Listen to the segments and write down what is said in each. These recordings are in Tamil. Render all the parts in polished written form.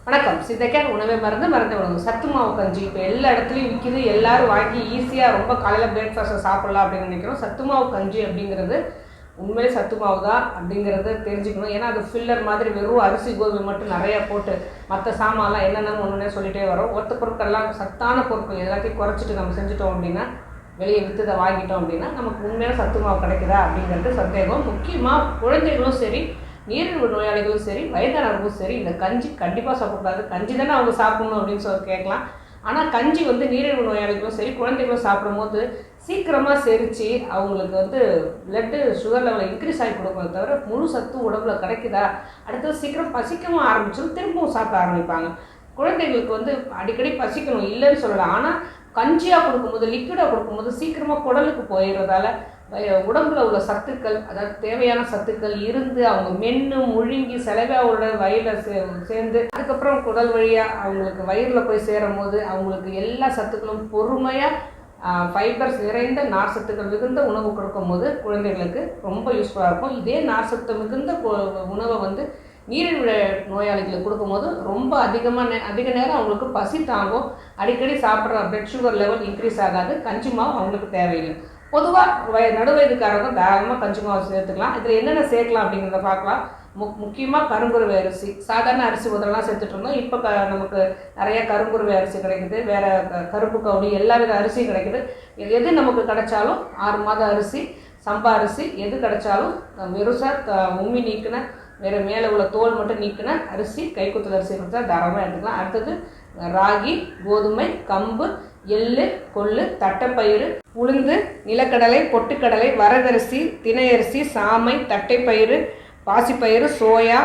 வணக்கம். சித்தக்கேர் உணவே மருந்து மருந்து உணவு சத்து மாவு கஞ்சி இப்போ எல்லா இடத்துலையும் விற்கிது. எல்லாரும் வாங்கி ஈஸியாக ரொம்ப காலையில் பிரேக்ஃபாஸ்ட்டை சாப்பிடலாம் அப்படின்னு நினைக்கிறோம். சத்து மாவு கஞ்சி அப்படிங்கிறது உண்மையிலே சத்து மாவு தான் அப்படிங்கிறத தெரிஞ்சுக்கணும். ஏன்னா அது ஃபில்லர் மாதிரி வெறும் அரிசி கோதுமை மட்டும் நிறையா போட்டு மற்ற சாமான்லாம் என்னென்னு ஒன்றுனே சொல்லிகிட்டே வரோம். ஒத்த பொருட்கள்லாம் சத்தான பொருட்கள் எல்லாத்தையும் குறைச்சிட்டு நம்ம செஞ்சுட்டோம் அப்படின்னா, வெளியே விற்றுதை வாங்கிட்டோம் அப்படின்னா நமக்கு உண்மையான சத்து மாவு கிடைக்குதா அப்படிங்கிறது சந்தேகம். முக்கியமாக குழந்தைகளும் சரி, நீரிழிவு நோயாளிகளும் சரி, வயதானவர்களும் சரி, இந்த கஞ்சி கண்டிப்பாக சாப்பிடக்கூடாது. கஞ்சி தானே அவங்க சாப்பிடணும் அப்படின்னு சொல்லி கேட்கலாம். ஆனால் கஞ்சி நீரிழிவு நோயாளிகளும் சரி, குழந்தைகளும் சாப்பிடும்போது சீக்கிரமாக செரித்து அவங்களுக்கு பிளட்டு சுகர் லெவலில் இன்க்ரீஸ் ஆகி கொடுக்கறத தவிர முழு சத்து உடம்புல கிடைக்குதா, அடுத்தது சீக்கிரம் பசிக்கவும் ஆரம்பிச்சிடும், திரும்பவும் சாப்பிட ஆரம்பிப்பாங்க. குழந்தைகளுக்கு அடிக்கடி பசிக்கணும் இல்லைன்னு சொல்லலாம். ஆனால் கஞ்சியாக கொடுக்கும்போது, லிக்விடாக கொடுக்கும்போது சீக்கிரமாக குடலுக்கு போயிடுறதால உடம்புல உள்ள சத்துக்கள், அதாவது தேவையான சத்துக்கள் இருந்து அவங்க மென்று முழுங்கி செலவாவோட வயிறில் சேர்ந்து அதுக்கப்புறம் குடல் வழியாக அவங்களுக்கு வயிறில் போய் சேரும் போது அவங்களுக்கு எல்லா சத்துக்களும் பொறுமையாக ஃபைபர்ஸ் நிறைந்த நார் சத்துக்கள் மிகுந்த உணவு கொடுக்கும் போது குழந்தைகளுக்கு ரொம்ப யூஸ்ஃபுல்லாக இருக்கும். இதே நார் சத்து மிகுந்த உணவை நீரிழிவு நோயாளிகளுக்கு கொடுக்கும்போது ரொம்ப அதிக நேரம் அவங்களுக்கு பசி தாங்கும். அடிக்கடி சாப்பிட்ற பிளட் சுகர் லெவல் இன்க்ரீஸ் ஆகாது. கஞ்சி மாவு அவங்களுக்கு தேவையில்லை. பொதுவாக நடுவயதுக்காரங்க தாராளமாக கஞ்சி மாவு சேர்த்துக்கலாம். இதில் என்னென்ன சேர்க்கலாம் அப்படிங்கிறத பார்க்கலாம். முக்கியமாக கருங்குருவை அரிசி, சாதாரண அரிசி முதல்லாம் சேர்த்துட்டு இருந்தோம். இப்போ நமக்கு நிறைய கருங்குருவை அரிசி கிடைக்குது, வேறு கருப்பு கவுனி எல்லா வித அரிசியும் கிடைக்குது. எது நமக்கு கிடைச்சாலும் 6 மாத அரிசி, சம்பா அரிசி எது கிடைச்சாலும் வெறுசாக உம்மி நீக்கின வேறு மேலே உள்ள தோல் மட்டும் நீக்கின அரிசி, கைக்குத்தல் அரிசி கொடுத்தா தாராளமாக எடுத்துக்கலாம். அடுத்தது ராகி, கோதுமை, கம்பு, எள்ளு, கொள்ளு, தட்டைப்பயிறு, உளுந்து, நிலக்கடலை, பொட்டுக்கடலை, வரகரிசி, திணையரிசி, சாமை, தட்டைப்பயிறு, பாசிப்பயிறு, சோயா,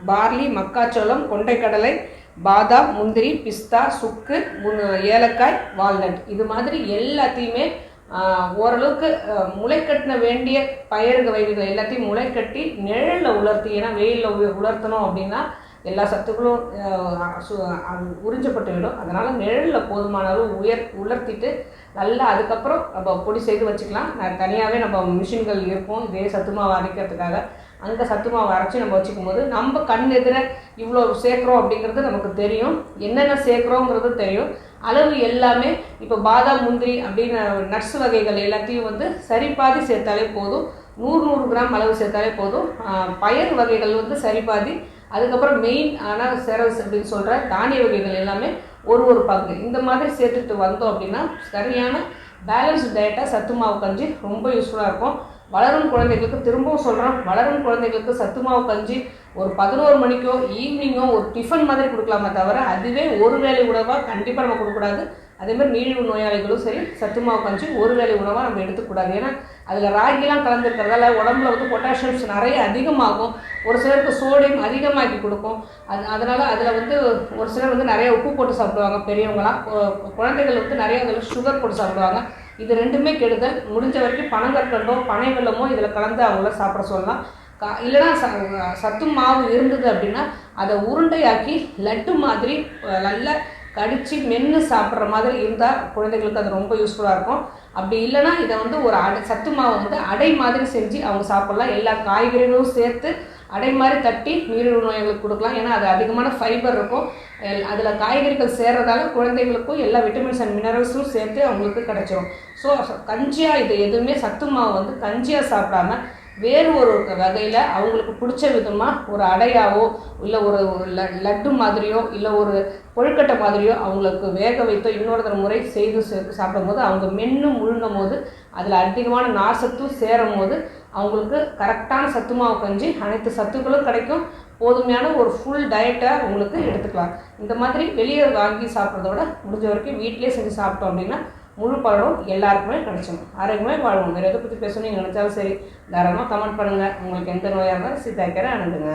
பார்லி, மக்காச்சோளம், கொண்டைக்கடலை, பாதாம், முந்திரி, பிஸ்தா, சுக்கு, ஏலக்காய், வால்நட், இது மாதிரி எல்லாத்தையுமே ஓரளவுக்கு முளைக்கட்டின வேண்டிய பயிறு வகைகள் எல்லாத்தையும் முளைக்கட்டி நிழலில் உலர்த்தி, ஏன்னா வெயிலில் உலர்த்தணும் அப்படின்னா எல்லா சத்துக்களும் உறிஞ்சப்பட்டு விடும். அதனால் நிழலில் போதுமான அளவு உலர்த்திட்டு நல்லா அதுக்கப்புறம் நம்ம பொடி செய்து வச்சுக்கலாம். தனியாகவே நம்ம மிஷின்கள் இருக்கும் இதே சத்து மாவு அரைக்கிறதுக்காக. அங்கே சத்து மாவு அரைச்சி நம்ம வச்சுக்கும் போது நம்ம கண் எதிர இவ்வளோ சேர்க்குறோம் அப்படிங்கிறது நமக்கு தெரியும், என்னென்ன சேர்க்குறோங்கிறது தெரியும். அளவு எல்லாமே இப்போ பாதாம், முந்திரி அப்படின்னு நட்ஸ் வகைகள் எல்லாத்தையும் சரிபாதி சேர்த்தாலே போதும். 100 கிராம் அளவு சேர்த்தாலே போதும். பயிர் வகைகள் சரிபாதி, அதுக்கப்புறம் மெயின் ஆனால் செரல்ஸ் அப்படின்னு சொல்கிற தானிய வகைகள் எல்லாமே ஒரு பங்கு, இந்த மாதிரி சேர்த்துட்டு வந்தோம் அப்படின்னா சரியான பேலன்ஸ்டு டயட்டாக சத்து மாவு கஞ்சி ரொம்ப யூஸ்ஃபுல்லாக இருக்கும். வளரும் குழந்தைகளுக்கு திரும்பவும் சொல்கிறோம், வளரும் குழந்தைகளுக்கு சத்து மாவு கஞ்சி ஒரு 11 மணிக்கோ ஈவினிங்கோ ஒரு டிஃபன் மாதிரி கொடுக்கலாமே தவிர அதுவே ஒரு வேளை உணவாக கண்டிப்பாக நம்ம கொடுக்கக்கூடாது. அதேமாதிரி நீரிழிவு நோயாளிகளும் சரி சத்து மாவு கஞ்சி ஒரு வேளை உணவாக நம்ம எடுத்துக்கூடாது. ஏன்னா அதில் ராகிலாம் கலந்துருக்கிறதால உடம்புல பொட்டாசியம்ஸ் நிறைய அதிகமாகும். ஒரு சிலருக்கு சோடியம் அதிகமாக்கி கொடுக்கும். அதனால் அதில் ஒரு சிலர் நிறைய உப்பு போட்டு சாப்பிடுவாங்க பெரியவங்களாம். குழந்தைகள் நிறைய அதில் சுகர் போட்டு சாப்பிடுவாங்க. இது ரெண்டுமே கெடுதல். முடிஞ்ச வரைக்கும் பனங்கற்கண்டோ பனை வெல்லமோ இதில் கலந்து அவங்கள சாப்பிட சொல்லலாம். இல்லைனா சத்து மாவு இருந்தது அப்படின்னா அதை உருண்டையாக்கி லட்டு மாதிரி நல்லா கடித்து மென்று சாப்பிட்ற மாதிரி இருந்தால் குழந்தைகளுக்கு அது ரொம்ப யூஸ்ஃபுல்லாக இருக்கும். அப்படி இல்லைனா இதை ஒரு சத்து மாவு அடை மாதிரி செஞ்சு அவங்க சாப்பிட்லாம். எல்லா காய்கறிகளும் சேர்த்து அடை மாதிரி தட்டி நீரிழிவு நோய்களுக்கு கொடுக்கலாம். ஏன்னா அது அதிகமான ஃபைபர் இருக்கும். அதில் காய்கறிகள் சேர்றதால குழந்தைகளுக்கும் எல்லா விட்டமின்ஸ் அண்ட் மினரல்ஸும் சேர்த்து அவங்களுக்கு கிடைச்சிரும். ஸோ கஞ்சியாக இது எதுவுமே சத்து மாவு கஞ்சியாக சாப்பிடாம வேறு ஒரு வகையில் அவங்களுக்கு பிடிச்ச விதமாக ஒரு அடையாவோ இல்லை ஒரு லட்டு மாதிரியோ இல்லை ஒரு கொழுக்கட்டை மாதிரியோ அவங்களுக்கு வேக வைத்தோ இன்னொரு முறை செய்து சாப்பிடும் போது அவங்க மென்று முழுங்கும் போது அதில் அதிகமான நார் சத்தும் சேரும் போது அவங்களுக்கு கரெக்டான சத்து மாவு கஞ்சி அனைத்து சத்துக்களும் கிடைக்கும். போதுமையான ஒரு ஃபுல் டயட்டை உங்களுக்கு எடுத்துக்கலாம். இந்த மாதிரி வெளியே வாங்கி சாப்பிட்றத விட முடிஞ்ச வரைக்கும் வீட்டிலே செஞ்சு சாப்பிட்டோம் அப்படின்னா முழு பலனும் எல்லாருக்குமே கிடைச்சிடும். ஆரோக்கியமாக வாழ்வோம். வேறு எதை பற்றி பேசணும்னு நினச்சாலும் சரி தாராளமாக கமெண்ட் பண்ணுங்கள். உங்களுக்கு எந்த நோயாக இருந்தாலும் சித்தாய்க்கரை அணுகுங்க.